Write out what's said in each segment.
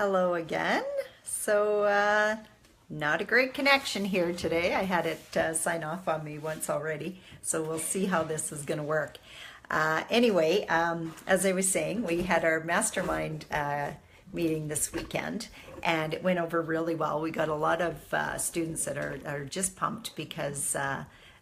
Hello again. Not a great connection here today. I had it sign off on me once already, so we'll see how this is going to work. Anyway, as I was saying, we had our mastermind meeting this weekend, and it went over really well. We got a lot of students that are just pumped because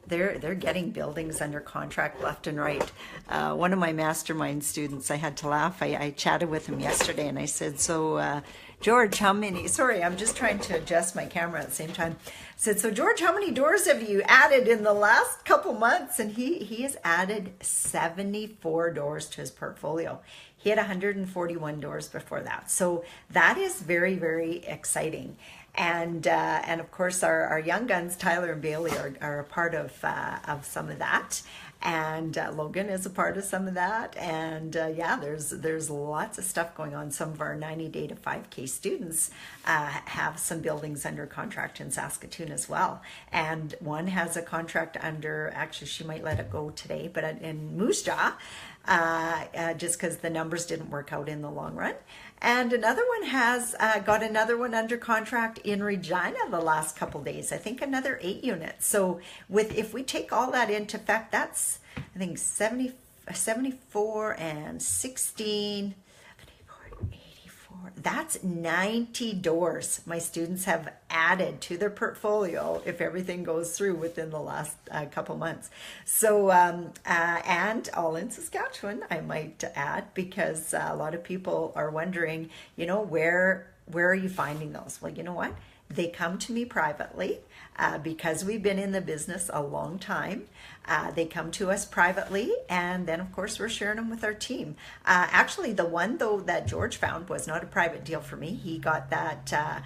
they're getting buildings under contract left and right. One of my mastermind students, I had to laugh. I chatted with him yesterday and I said, so George, how many, sorry, I'm just trying to adjust my camera at the same time. I said, so George, how many doors have you added in the last couple months? And he has added 74 doors to his portfolio. He had 141 doors before that. So that is very, very exciting. And of course, our young guns, Tyler and Bailey, are a part of some of that, and Logan is a part of some of that. And yeah, there's lots of stuff going on. Some of our 90-day to 5K students have some buildings under contract in Saskatoon as well. And one has a contract under, actually, she might let it go today, but in Moose Jaw, just because the numbers didn't work out in the long run. And another one has got another one under contract in Regina the last couple days. I think another 8 units. So if we take all that into effect, that's I think 74 and 16. That's 90 doors my students have added to their portfolio if everything goes through within the last couple months. So, and all in Saskatchewan, I might add, because a lot of people are wondering, where are you finding those? Well, you know what? They come to me privately because we've been in the business a long time. They come to us privately, and then of course we're sharing them with our team. Actually, the one though that George found was not a private deal for me. He got that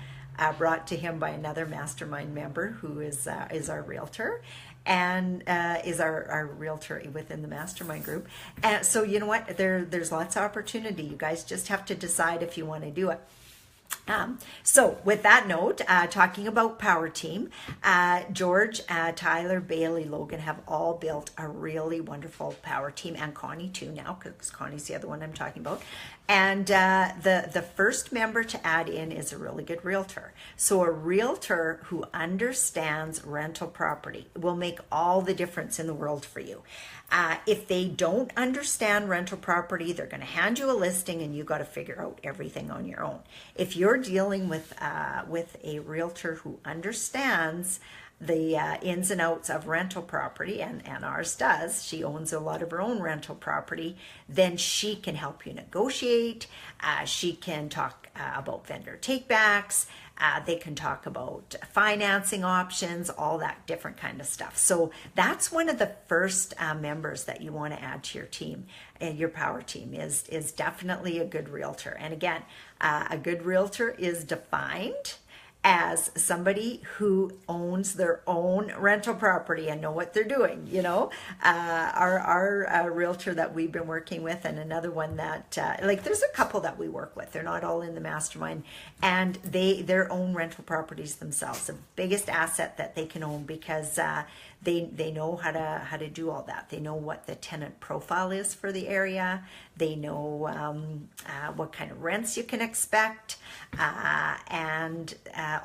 brought to him by another mastermind member who is our realtor, and is our realtor within the mastermind group. And so you know what? There's lots of opportunity. You guys just have to decide if you want to do it. So with that note, talking about Power Team, George, Tyler, Bailey, Logan have all built a really wonderful Power Team, and Connie too now, because Connie's the other one I'm talking about. And the first member to add in is a really good realtor. So a realtor who understands rental property will make all the difference in the world for you. If they don't understand rental property, they're going to hand you a listing and you got to figure out everything on your own. If you're dealing with a realtor who understands the ins and outs of rental property, and ours does, she owns a lot of her own rental property, then she can help you negotiate. She can talk about vendor takebacks. They can talk about financing options, all that different kind of stuff. So that's one of the first members that you want to add to your team, your Power Team is definitely a good realtor. And again, a good realtor is defined as somebody who owns their own rental property and know what they're doing. Our realtor that we've been working with, and another one that there's a couple that we work with, they're not all in the mastermind, and their own rental properties themselves, the biggest asset that they can own, because they know how to do all that. They know what the tenant profile is for the area. They know what kind of rents you can expect, and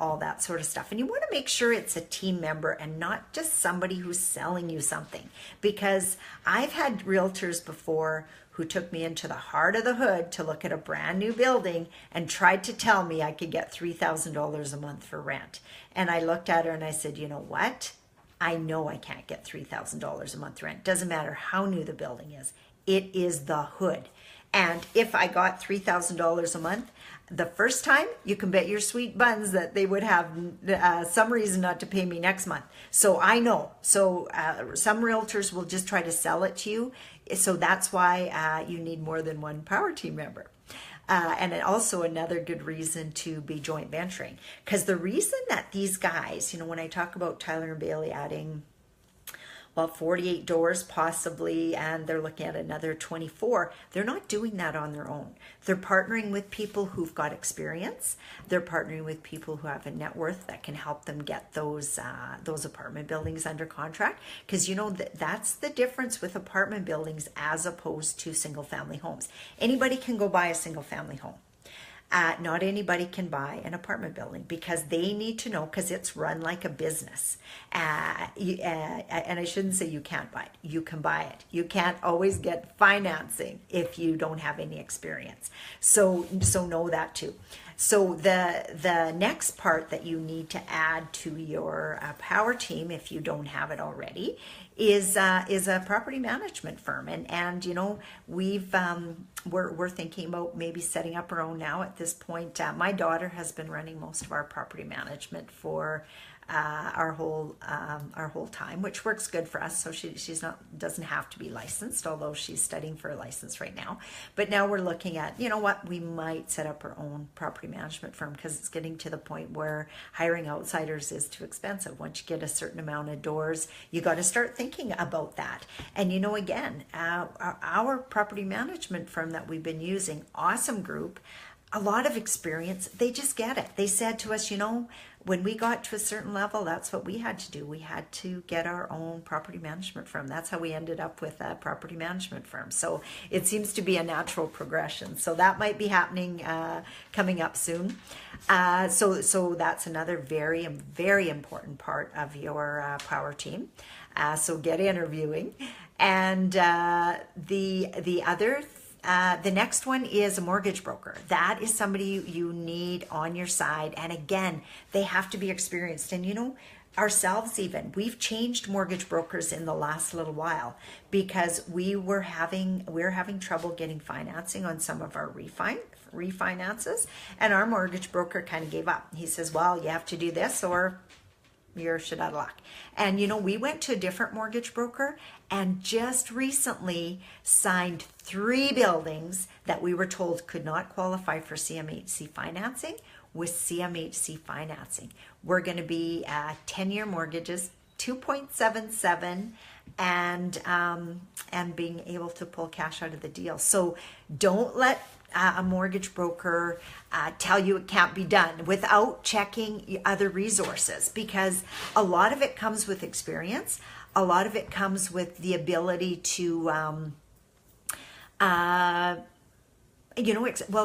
all that sort of stuff. And you want to make sure it's a team member and not just somebody who's selling you something, because I've had realtors before who took me into the heart of the hood to look at a brand new building and tried to tell me I could get $3,000 a month for rent. And I looked at her and I said, you know what? I know I can't get $3,000 a month rent. Doesn't matter how new the building is. It is the hood. And if I got $3,000 a month, the first time, you can bet your sweet buns that they would have some reason not to pay me next month. So I know. So some realtors will just try to sell it to you. So that's why you need more than one Power Team member. And also another good reason to be joint venturing. Because the reason that these guys, when I talk about Tyler and Bailey adding, 48 doors possibly, and they're looking at another 24. They're not doing that on their own. They're partnering with people who've got experience. They're partnering with people who have a net worth that can help them get those apartment buildings under contract. Because that's the difference with apartment buildings as opposed to single family homes. Anybody can go buy a single family home. Not anybody can buy an apartment building because they need to know, because it's run like a business. And I shouldn't say you can't buy it. You can buy it. You can't always get financing if you don't have any experience. So know that too. So the next part that you need to add to your power team, if you don't have it already, is a property management firm. And you know, we're thinking about maybe setting up our own now at this point. My daughter has been running most of our property management for our whole time, which works good for us. So she's not, doesn't have to be licensed, although she's studying for a license right now. But now we're looking at, you know what, we might set up our own property management firm, because it's getting to the point where hiring outsiders is too expensive. Once you get a certain amount of doors, you got to start thinking about that. And you know, again, our property management firm that we've been using, awesome group, a lot of experience, they just get it. They said to us, you know, when we got to a certain level, that's what we had to do. We had to get our own property management firm. That's how we ended up with a property management firm. So it seems to be a natural progression. So that might be happening coming up soon. So that's another very, very important part of your power team. So get interviewing. And the other the next one is a mortgage broker. That is somebody you need on your side. And again, they have to be experienced. And you know, ourselves even, we've changed mortgage brokers in the last little while because we're having trouble getting financing on some of our refinances. And our mortgage broker kind of gave up. He says, well, you have to do this or you're shit out of luck. And you know, we went to a different mortgage broker and just recently signed 3 buildings that we were told could not qualify for CMHC financing with CMHC financing. We're going to be 10-year mortgages, 2.77, and being able to pull cash out of the deal. So don't let a mortgage broker tell you it can't be done without checking other resources, because a lot of it comes with experience. A lot of it comes with the ability to,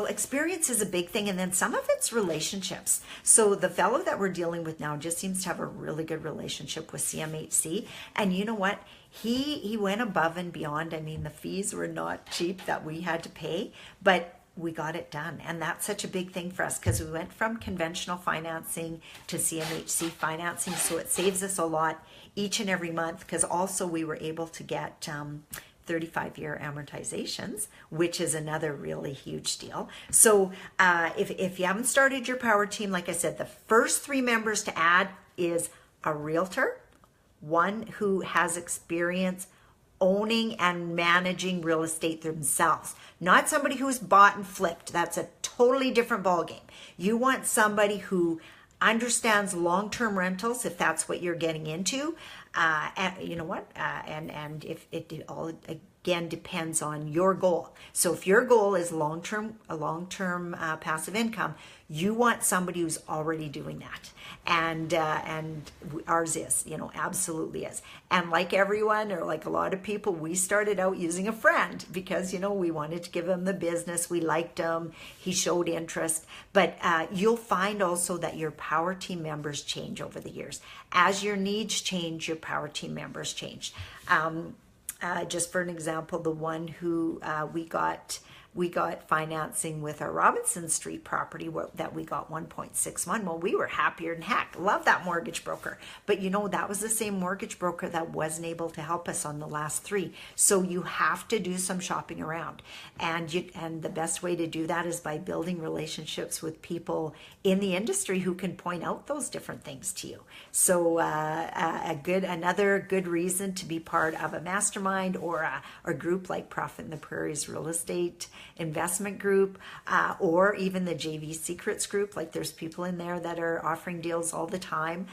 experience is a big thing, and then some of it's relationships. So the fellow that we're dealing with now just seems to have a really good relationship with CMHC, and you know what? He went above and beyond. I mean, the fees were not cheap that we had to pay, but we got it done. And that's such a big thing for us because we went from conventional financing to CMHC financing. So it saves us a lot each and every month, because also we were able to get 35-year amortizations, which is another really huge deal. So if you haven't started your power team, like I said, the first 3 members to add is a realtor, one who has experience owning and managing real estate themselves, not somebody who's bought and flipped. That's a totally different ballgame. You want somebody who understands long-term rentals, if that's what you're getting into. And you know what? And if it all again depends on your goal. So if your goal is a long-term passive income, you want somebody who's already doing that. And ours is, you know, absolutely is. And like everyone, or like a lot of people, we started out using a friend because, you know, we wanted to give him the business. We liked him. He showed interest. But you'll find also that your power team members change over the years. As your needs change, your power team members change. Just for an example, the one who we got financing with our Robinson Street property that we got 1.61. Well, we were happier than heck. Love that mortgage broker. But you know, that was the same mortgage broker that wasn't able to help us on the last 3. So you have to do some shopping around. And the best way to do that is by building relationships with people in the industry who can point out those different things to you. So another good reason to be part of a mastermind or a group like Profit in the Prairies Real Estate Investment Group, or even the JV Secrets group. Like, there's people in there that are offering deals all the time.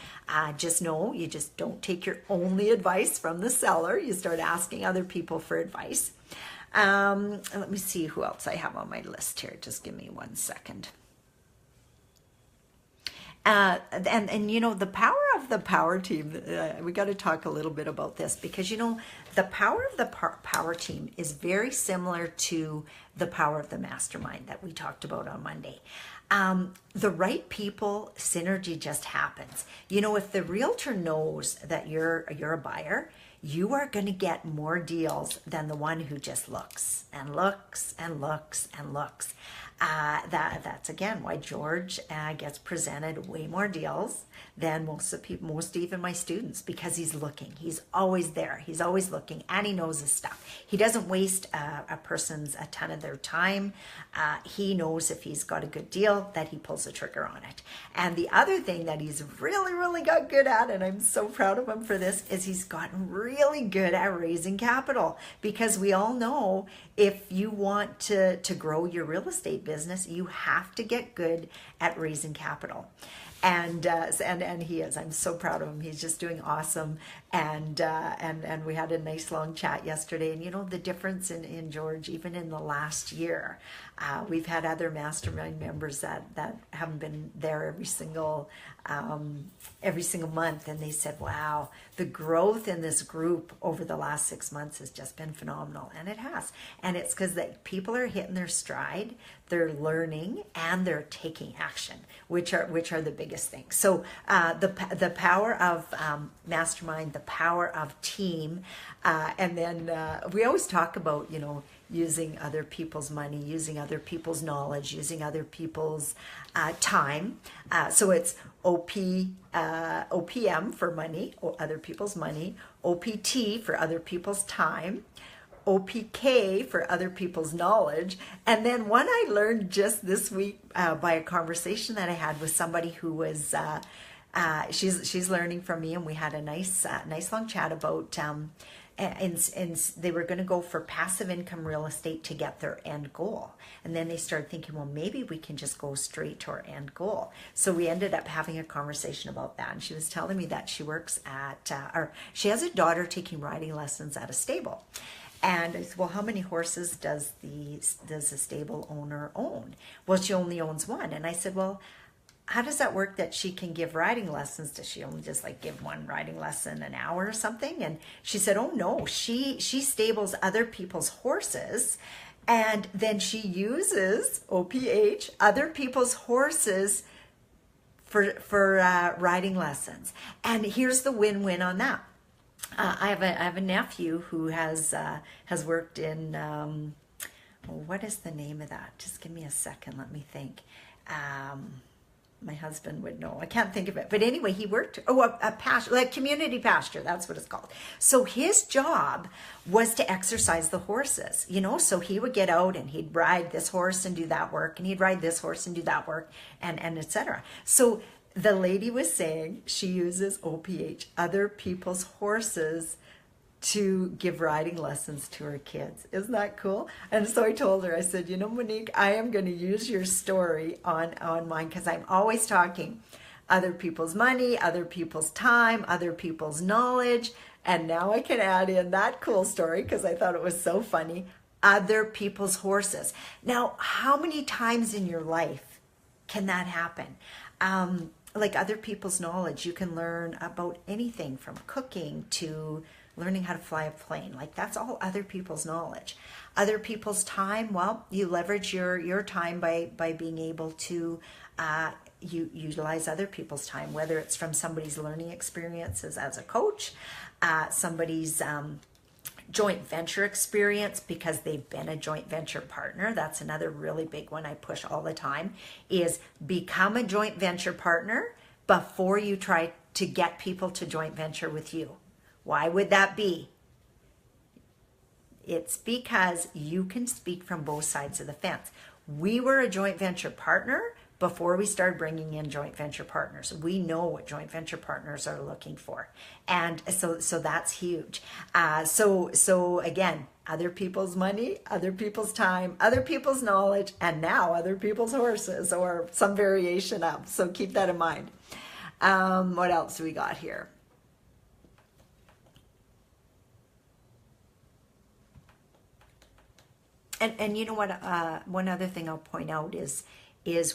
Just know, you just don't take your only advice from the seller. You start asking other people for advice. Let me see who else I have on my list here. Just give me one second. And you know, the power of the power team, we got to talk a little bit about this, because you know, the power of the power team is very similar to the power of the mastermind that we talked about on Monday. The right people, synergy just happens. You know, if the realtor knows that you're a buyer, you are going to get more deals than the one who just looks and looks and looks and looks. That's again why George gets presented way more deals than most of people, most even my students, because he's looking. He's always there. He's always looking, and he knows his stuff. He doesn't waste a ton of their time. He knows if he's got a good deal that he pulls the trigger on it. And the other thing that he's really, really got good at, and I'm so proud of him for this, is he's gotten really good at raising capital. Because we all know, if you want to grow your real estate business, you have to get good at raising capital. And he is. I'm so proud of him. He's just doing awesome. And we had a nice long chat yesterday. And you know, the difference in George, even in the last year, we've had other mastermind members that haven't been there every single month, and they said, wow, the growth in this group over the last 6 months has just been phenomenal. And it has. And it's because people are hitting their stride, they're learning, and they're taking action, which are the biggest things. So the power of mastermind, the power of team, and then we always talk about, you know, using other people's money, using other people's knowledge, using other people's time. So it's OPM for money, or other people's money, OPT for other people's time, OPK for other people's knowledge. And then one I learned just this week by a conversation that I had with somebody who was, she's learning from me, and we had a nice long chat about, and they were going to go for passive income real estate to get their end goal. And then they started thinking, well, maybe we can just go straight to our end goal. So we ended up having a conversation about that. And she was telling me that she works at, or she has a daughter taking riding lessons at a stable. And I said, well, how many horses does the stable owner own? Well, she only owns one. And I said, well, how does that work that she can give riding lessons? Does she only just like give one riding lesson an hour or something? And she said, oh no, she stables other people's horses, and then she uses OPH, other people's horses, for riding lessons. And here's the win-win on that. I have a nephew who has worked in, what is the name of that? Just give me a second, let me think. My husband would know. I can't think of it. But anyway, he worked, a pasture, like community pasture, that's what it's called. So his job was to exercise the horses, you know, so he would get out and he'd ride this horse and do that work, and he'd ride this horse and do that work, and etc. So the lady was saying she uses OPH, other people's horses, to give riding lessons to her kids. Isn't that cool? And so I told her, I said, you know, Monique, I am going to use your story on mine, because I'm always talking other people's money, other people's time, other people's knowledge. And now I can add in that cool story, because I thought it was so funny, other people's horses. Now, how many times in your life can that happen? Like other people's knowledge, you can learn about anything from cooking to learning how to fly a plane. Like, that's all other people's knowledge. Other people's time, well, you leverage your time by being able to you utilize other people's time, whether it's from somebody's learning experiences as a coach, somebody's joint venture experience because they've been a joint venture partner. That's another really big one I push all the time, is become a joint venture partner before you try to get people to joint venture with you. Why would that be? It's because you can speak from both sides of the fence. We were a joint venture partner before we started bringing in joint venture partners. We know what joint venture partners are looking for. And so that's huge. So again, other people's money, other people's time, other people's knowledge, and now other people's horses, or some variation of. So keep that in mind. What else do we got here? And you know what, one other thing I'll point out is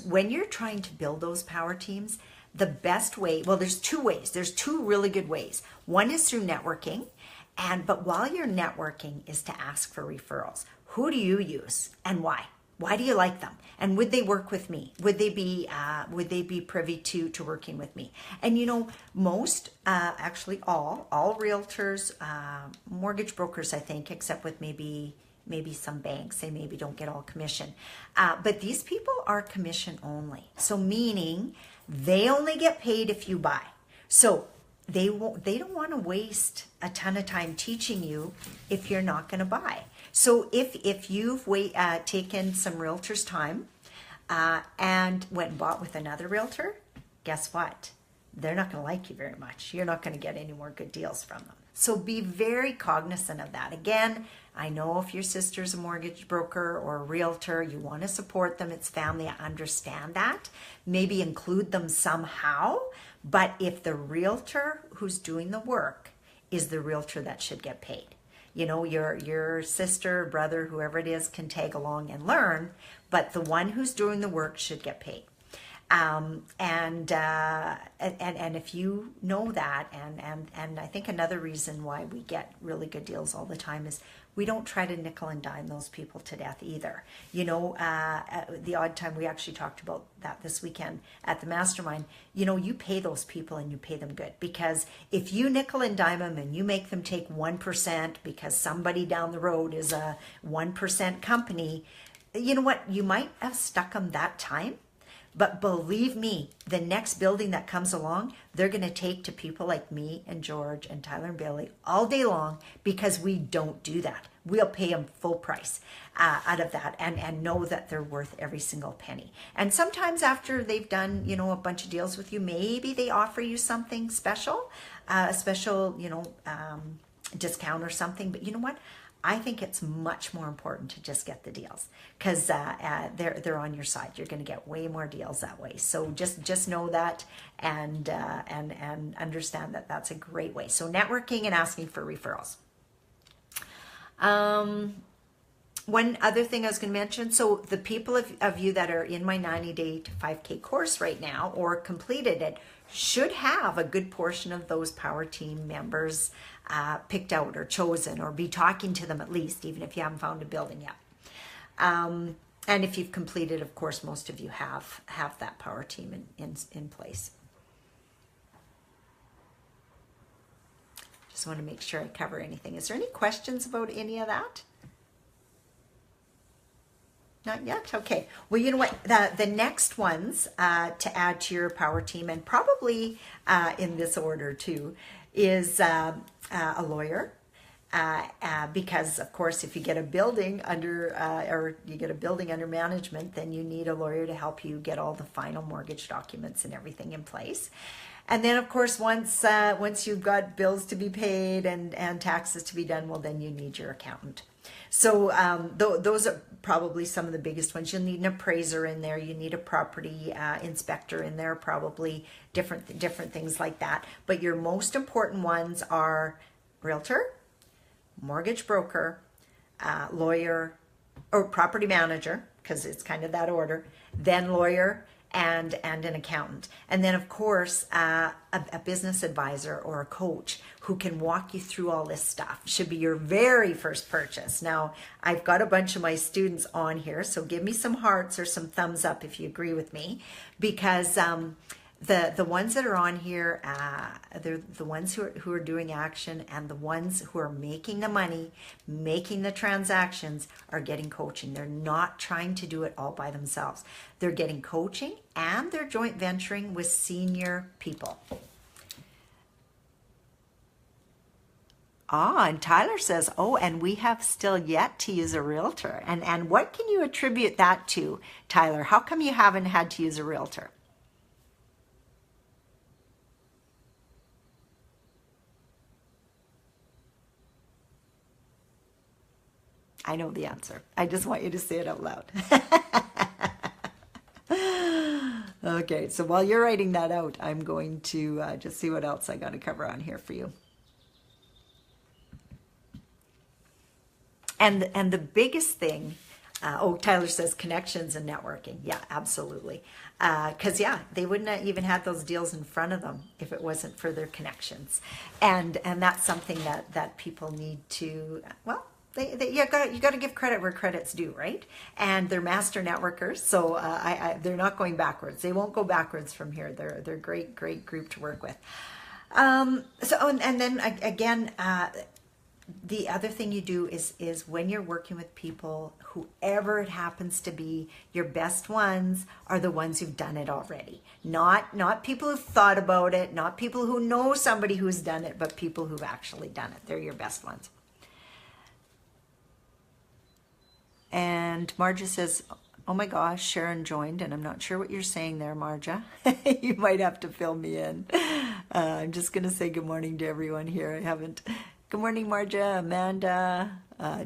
when you're trying to build those power teams, the best way, well, there's two ways. There's two really good ways. One is through networking, but while you're networking is to ask for referrals. Who do you use and why? Why do you like them? And would they work with me? Would they be privy to working with me? And you know, most, actually all realtors, mortgage brokers, I think, except with maybe some banks, they maybe don't get all commission. But these people are commission only. So meaning they only get paid if you buy. So they don't want to waste a ton of time teaching you if you're not going to buy. So if you've taken some realtor's time and went and bought with another realtor, guess what? They're not going to like you very much. You're not going to get any more good deals from them. So be very cognizant of that. Again, I know if your sister's a mortgage broker or a realtor, you want to support them. It's family. I understand that. Maybe include them somehow. But if the realtor who's doing the work is the realtor that should get paid, you know, your sister, brother, whoever it is can tag along and learn, but the one who's doing the work should get paid. And if you know that, and I think another reason why we get really good deals all the time is we don't try to nickel and dime those people to death either. You know, the odd time, we actually talked about that this weekend at the mastermind. You know, you pay those people and you pay them good, because if you nickel and dime them and you make them take 1% because somebody down the road is a 1% company, you know what? You might have stuck them that time. But believe me, the next building that comes along, they're going to take to people like me and George and Tyler and Bailey all day long, because we don't do that. We'll pay them full price out of that and know that they're worth every single penny. And sometimes after they've done, you know, a bunch of deals with you, maybe they offer you something special, a special, you know, discount or something. But you know what? I think it's much more important to just get the deals, because they're on your side. You're going to get way more deals that way. So just know that and understand that that's a great way. So networking and asking for referrals. One other thing I was going to mention, so the people of you that are in my 90-day to 5K course right now or completed it should have a good portion of those power team members picked out or chosen, or be talking to them at least, even if you haven't found a building yet. And if you've completed, of course, most of you have that power team in place. Just want to make sure I cover anything. Is there any questions about any of that? Not yet? Okay. Well, you know what? The next ones to add to your power team, and probably in this order too, is a lawyer. Because of course, if you get a building under management, then you need a lawyer to help you get all the final mortgage documents and everything in place. And then of course, once you've got bills to be paid and taxes to be done, well, then you need your accountant. So those are probably some of the biggest ones. You'll need an appraiser in there. You need a property inspector in there, probably different things like that. But your most important ones are realtor, mortgage broker, lawyer, or property manager, because it's kind of that order, then lawyer, and an accountant. And then of course, a business advisor or a coach who can walk you through all this stuff should be your very first purchase. Now, I've got a bunch of my students on here, so give me some hearts or some thumbs up if you agree with me, because the ones that are on here, they're the ones who are doing action, and the ones who are making the money, making the transactions, are getting coaching. They're not trying to do it all by themselves. They're getting coaching, and they're joint venturing with senior people. And Tyler says, oh, and we have still yet to use a realtor. And what can you attribute that to, Tyler? How come you haven't had to use a realtor? I know the answer. I just want you to say it out loud. Okay, so while you're writing that out, I'm going to just see what else I got to cover on here for you. And the biggest thing Oh, Tyler says connections and networking. Yeah, absolutely. Because yeah, they wouldn't have even had those deals in front of them if it wasn't for their connections, and that's something that people need to, well, you got to give credit where credit's due, right? And they're master networkers, so they're not going backwards. They won't go backwards from here. They're a great group to work with. And then again, the other thing you do is when you're working with people, whoever it happens to be, your best ones are the ones who've done it already. Not people who've thought about it, not people who know somebody who's done it, but people who've actually done it. They're your best ones. And Marja says, oh my gosh, Sharon joined, and I'm not sure what you're saying there, Marja. You might have to fill me in. I'm just going to say good morning to everyone here. I haven't. Good morning, Marja, Amanda,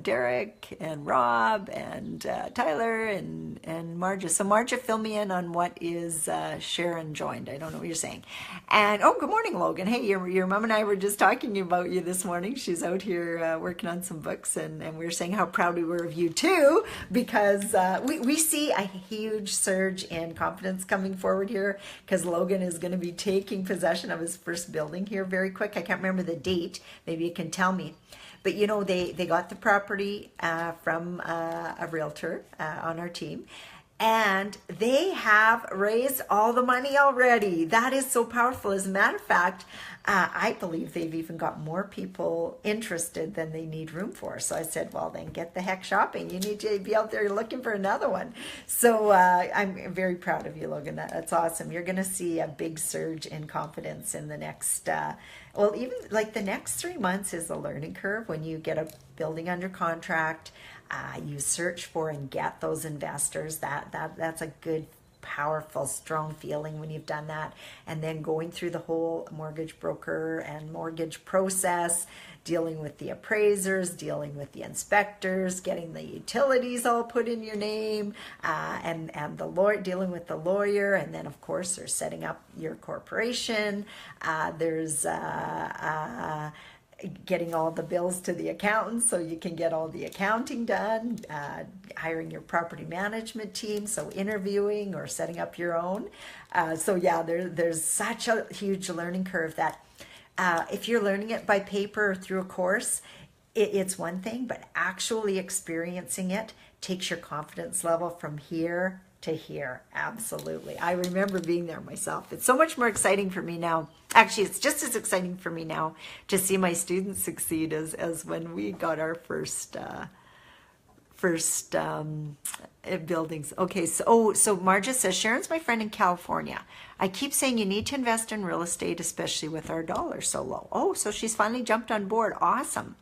Derek, and Rob, and Tyler, and Marja. So Marja, fill me in on what is Sharon joined. I don't know what you're saying. And oh, good morning, Logan. Hey, your mom and I were just talking about you this morning. She's out here working on some books, and we were saying how proud we were of you too, because we see a huge surge in confidence coming forward here, because Logan is going to be taking possession of his first building here very quick. I can't remember the date. Maybe you can tell me. But you know, they got the property from a realtor on our team, and they have raised all the money already. That is so powerful. As a matter of fact, I believe they've even got more people interested than they need room for. So I said, well, then get the heck shopping. You need to be out there looking for another one. So I'm very proud of you, Logan. That's awesome. You're going to see a big surge in confidence in the next well, even like the next 3 months is a learning curve. When you get a building under contract, you search for and get those investors. That's a good, powerful, strong feeling when you've done that. And then going through the whole mortgage broker and mortgage process, dealing with the appraisers, dealing with the inspectors, getting the utilities all put in your name, and the lawyer, dealing with the lawyer, and then of course there's setting up your corporation. There's getting all the bills to the accountant so you can get all the accounting done, hiring your property management team, so interviewing or setting up your own. So yeah, there's such a huge learning curve that if you're learning it by paper or through a course, it's one thing, but actually experiencing it takes your confidence level from here to here. Absolutely. I remember being there myself. It's so much more exciting for me now. Actually, it's just as exciting for me now to see my students succeed as when we got our first buildings. Okay, so Marja says, Sharon's my friend in California. I keep saying you need to invest in real estate, especially with our dollar so low. Oh, so she's finally jumped on board. Awesome.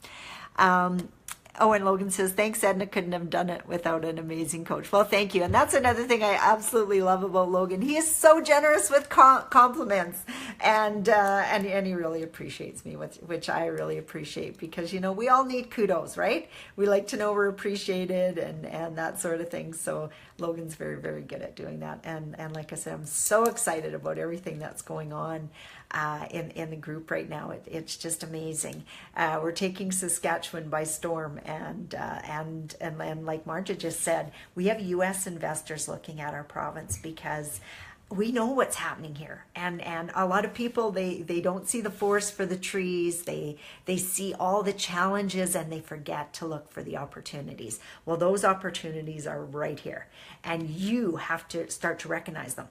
Oh, and Logan says, thanks, Edna. Couldn't have done it without an amazing coach. Well, thank you. And that's another thing I absolutely love about Logan. He is so generous with compliments, and he really appreciates me, which I really appreciate, because, you know, we all need kudos, right? We like to know we're appreciated and that sort of thing. So Logan's very, very good at doing that. And like I said, I'm so excited about everything that's going on in the group right now. It's just amazing. We're taking Saskatchewan by storm, and like Marja just said, we have U.S. investors looking at our province because we know what's happening here, and a lot of people, they don't see the forest for the trees. They see all the challenges and they forget to look for the opportunities. Well, those opportunities are right here, and you have to start to recognize them.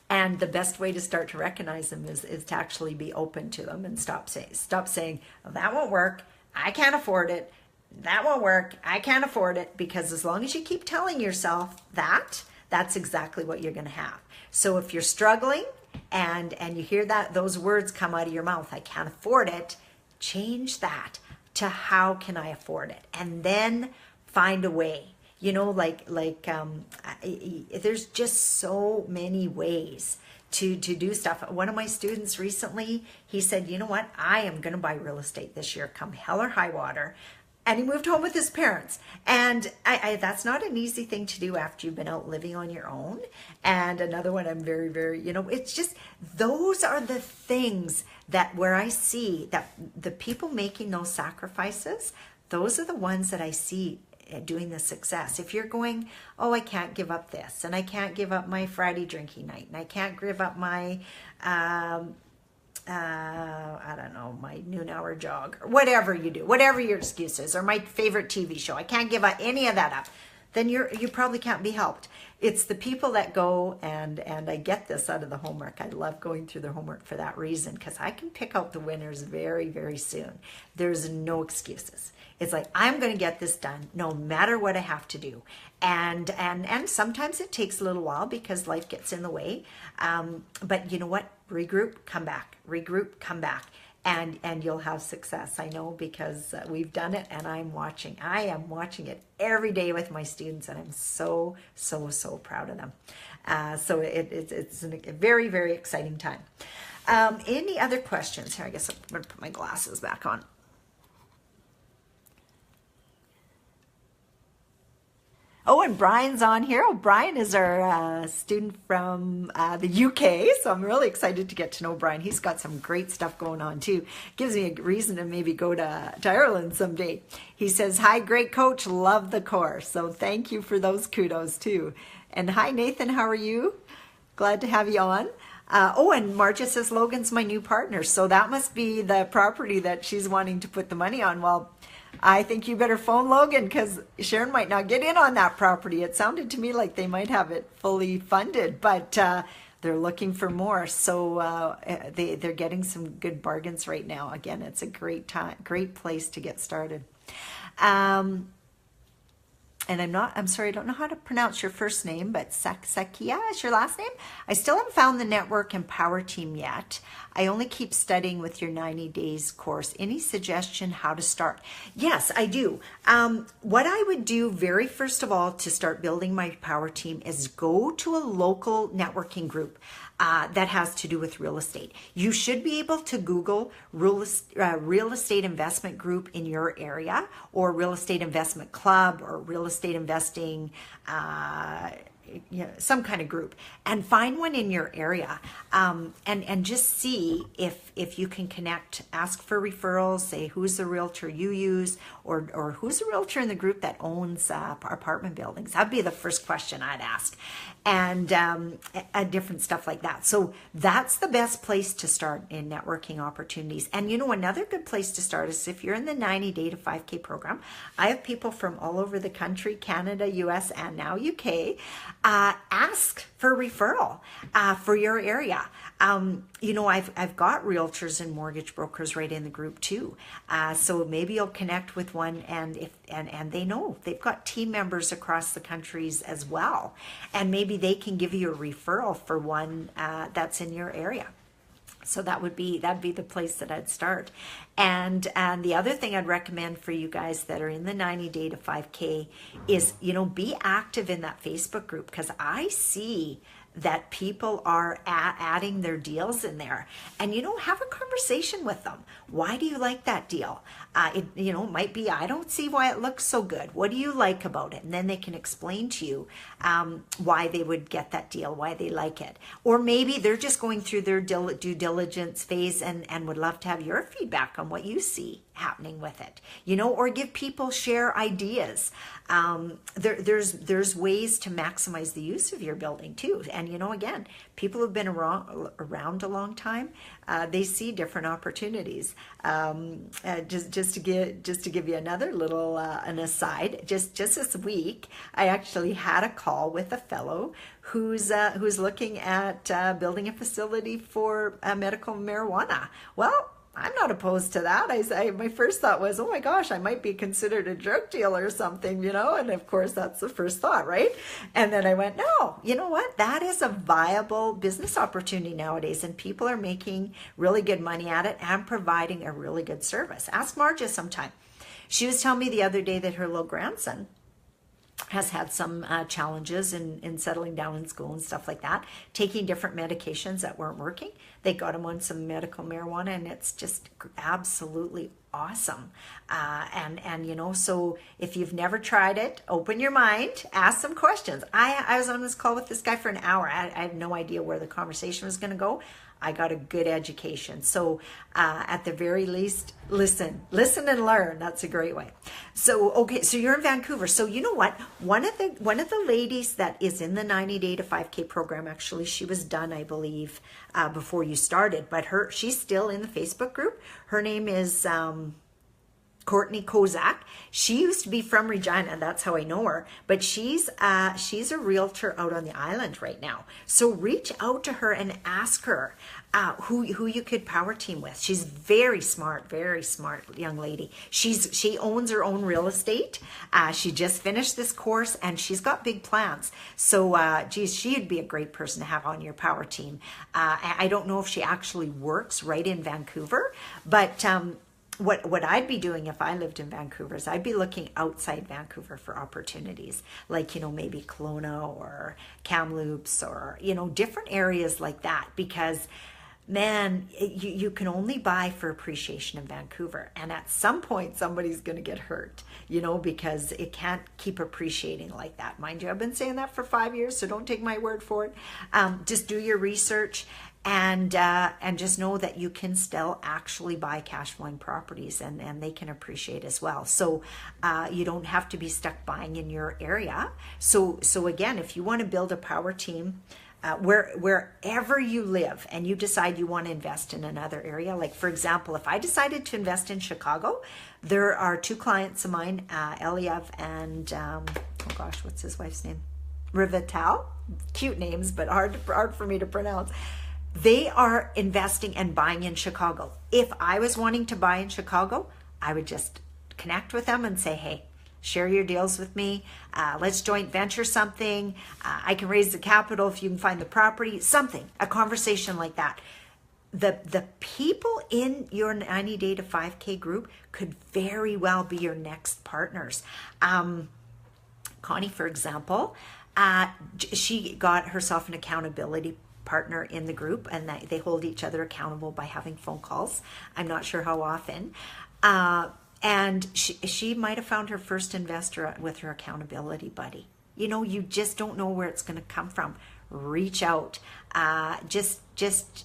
And the best way to start to recognize them is to actually be open to them and stop saying, oh, that won't work, I can't afford it, that won't work, I can't afford it. Because as long as you keep telling yourself that, that's exactly what you're going to have. So if you're struggling and you hear those words come out of your mouth, I can't afford it, change that to how can I afford it? And then find a way. You know, there's just so many ways to do stuff. One of my students recently, he said, you know what, I am going to buy real estate this year, come hell or high water. And he moved home with his parents. And that's not an easy thing to do after you've been out living on your own. And another one, I'm very, very, you know, it's just, those are the things that where I see that the people making those sacrifices, those are the ones that I see doing the success. If you're going, oh, I can't give up this, and I can't give up my Friday drinking night, and I can't give up my I don't know, my noon hour jog, or whatever you do, whatever your excuse is, or my favorite TV show, I can't give up any of that up, then you probably can't be helped. It's the people that go, and I get this out of the homework. I love going through the homework for that reason, because I can pick out the winners very, very soon. There's no excuses. It's like, I'm going to get this done no matter what I have to do. And sometimes it takes a little while because life gets in the way. But you know what? Regroup, come back. Regroup, come back. And you'll have success. I know, because we've done it, and I am watching it every day with my students, and I'm so proud of them. So it's a very, very exciting time. Any other questions? Here, I guess I'm going to put my glasses back on. Oh, and Brian's on here. Oh, Brian is our student from the UK, so I'm really excited to get to know Brian. He's got some great stuff going on too. Gives me a reason to maybe go to Ireland someday. He says, hi, great coach, love the course. So thank you for those kudos too. And hi, Nathan, how are you? Glad to have you on. Oh, and Marcia says Logan's my new partner, so that must be the property that she's wanting to put the money on. Well, I think you better phone Logan, because Sharon might not get in on that property. It sounded to me like they might have it fully funded, but they're looking for more. So they're getting some good bargains right now. Again, it's a great place to get started. And I'm sorry, I don't know how to pronounce your first name, but Sakia is your last name. I still haven't found the network and power team yet. I only keep studying with your 90 days course. Any suggestion how to start? Yes, I do. What I would do very first of all to start building my power team is go to a local networking group that has to do with real estate. You should be able to Google real estate investment group in your area, or real estate investment club, or real estate investing, some kind of group, and find one in your area, and just see if you can connect. Ask for referrals. Say who's the realtor you use, or who's the realtor in the group that owns apartment buildings. That'd be the first question I'd ask, and different stuff like that. So that's the best place to start in networking opportunities. And another good place to start is if you're in the 90 Day to 5K program. I have people from all over the country, Canada, US, and now UK. Ask for referral for your area. I've got realtors and mortgage brokers right in the group too. So maybe you'll connect with one, and they know they've got team members across the countries as well, and maybe they can give you a referral for one that's in your area. So that'd be the place that I'd start. And the other thing I'd recommend for you guys that are in the 90 Day to 5K is, be active in that Facebook group, because I see that people are adding their deals in there, and have a conversation with them. Why do you like that deal? It might be, I don't see why it looks so good. What do you like about it? And then they can explain to you why they would get that deal, why they like it. Or maybe they're just going through their due diligence phase and would love to have your feedback on what you see happening with it, or give people, share ideas. There's ways to maximize the use of your building too. And again, people who've been around a long time, they see different opportunities. Just to give you another little an aside, just this week, I actually had a call with a fellow who's looking at building a facility for medical marijuana. Well, I'm not opposed to that. My first thought was, oh my gosh, I might be considered a drug dealer or something, and of course that's the first thought, right? And then I went, no, you know what? That is a viable business opportunity nowadays, and people are making really good money at it and providing a really good service. Ask Marja sometime. She was telling me the other day that her little grandson has had some challenges in settling down in school and stuff like that, taking different medications that weren't working. They got him on some medical marijuana, and it's just absolutely awesome. And you know, so if you've never tried it, open your mind, ask some questions. I was on this call with this guy for an hour. I had no idea where the conversation was going to go. I got a good education. So at the very least, listen and learn. That's a great way. So, okay, so you're in Vancouver. So you know what? One of the ladies that is in the 90 Day to 5K program, actually, she was done, I believe, before you started, but she's still in the Facebook group. Her name is Courtney Kozak. She used to be from Regina, that's how I know her, but she's a realtor out on the island right now. So reach out to her and ask her who you could power team with. She's very smart young lady. She owns her own real estate. She just finished this course and she's got big plans. So geez, she'd be a great person to have on your power team. I don't know if she actually works right in Vancouver, but what I'd be doing if I lived in Vancouver is I'd be looking outside Vancouver for opportunities, like, you know, maybe Kelowna or Kamloops or, you know, different areas like that, because man, you can only buy for appreciation in Vancouver. And at some point, somebody's going to get hurt, you know, because it can't keep appreciating like that. Mind you, I've been saying that for 5 years, so don't take my word for it. Just do your research. And just know that you can still actually buy cash flowing properties and they can appreciate as well. So you don't have to be stuck buying in your area. So again, if you want to build a power team, wherever you live and you decide you want to invest in another area, like for example, if I decided to invest in Chicago, there are 2 clients of mine, Eliev and oh gosh, what's his wife's name? Rivital. Cute names, but hard for me to pronounce. They are investing and buying in Chicago. If I was wanting to buy in Chicago, I would just connect with them and say, hey, share your deals with me. Let's joint venture something. I can raise the capital if you can find the property, something, a conversation like that. The people in your 90 Day to 5K group could very well be your next partners. Connie, for example, she got herself an accountability partner in the group, and they hold each other accountable by having phone calls. I'm not sure how often. And she might have found her first investor with her accountability buddy. You know, you just don't know where it's going to come from. Reach out. Just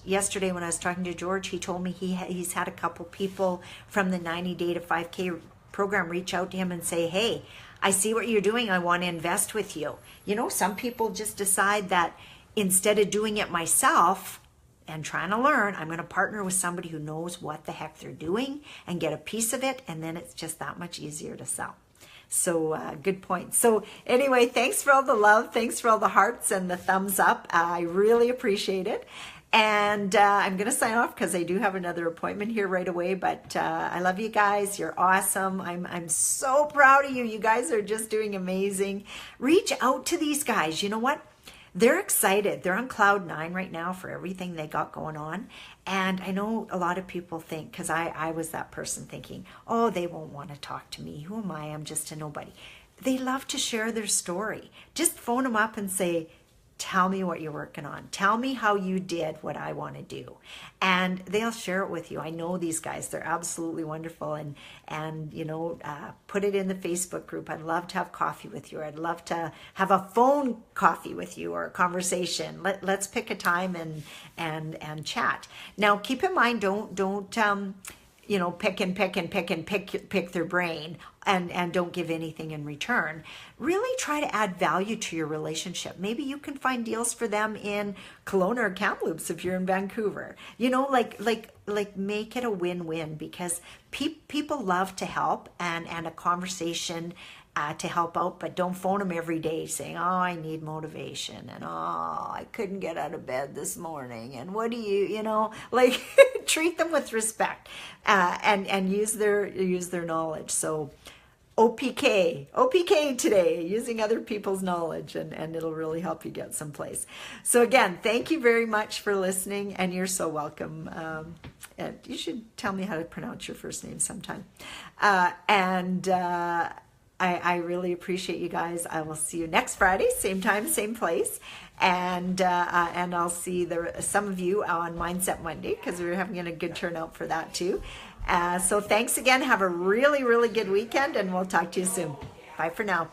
yesterday when I was talking to George, he told me he's had a couple people from the 90 Day to 5K program reach out to him and say, hey, I see what you're doing. I want to invest with you. You know, some people just decide that instead of doing it myself and trying to learn, I'm going to partner with somebody who knows what the heck they're doing and get a piece of it. And then it's just that much easier to sell. So good point. So anyway, thanks for all the love. Thanks for all the hearts and the thumbs up. I really appreciate it. And I'm going to sign off because I do have another appointment here right away. But I love you guys. You're awesome. I'm so proud of you. You guys are just doing amazing. Reach out to these guys. You know what? They're excited. They're on cloud 9 right now for everything they got going on. And I know a lot of people think, because I was that person thinking, oh, they won't want to talk to me. Who am I? I'm just a nobody. They love to share their story. Just phone them up and say, tell me what you're working on. Tell me how you did what I want to do. And they'll share it with you. I know these guys. They're absolutely wonderful. And you know, put it in the Facebook group. I'd love to have coffee with you. I'd love to have a phone coffee with you or a conversation. Let's pick a time and chat. Now, keep in mind, don't you know, pick their brain and don't give anything in return. Really try to add value to your relationship. Maybe you can find deals for them in Kelowna or Kamloops if you're in Vancouver. You know, like make it a win-win, because people love to help and a conversation to help out, but don't phone them every day saying, oh, I need motivation, and oh, I couldn't get out of bed this morning, and what do you know, like treat them with respect and use their knowledge. So OPK today, using other people's knowledge, and it'll really help you get someplace. So again, thank you very much for listening, and you're so welcome. And you should tell me how to pronounce your first name sometime. I really appreciate you guys. I will see you next Friday, same time, same place, and I'll see some of you on Mindset Monday because we're having a good turnout for that too. So thanks again. Have a really, really good weekend, and we'll talk to you soon. Bye for now.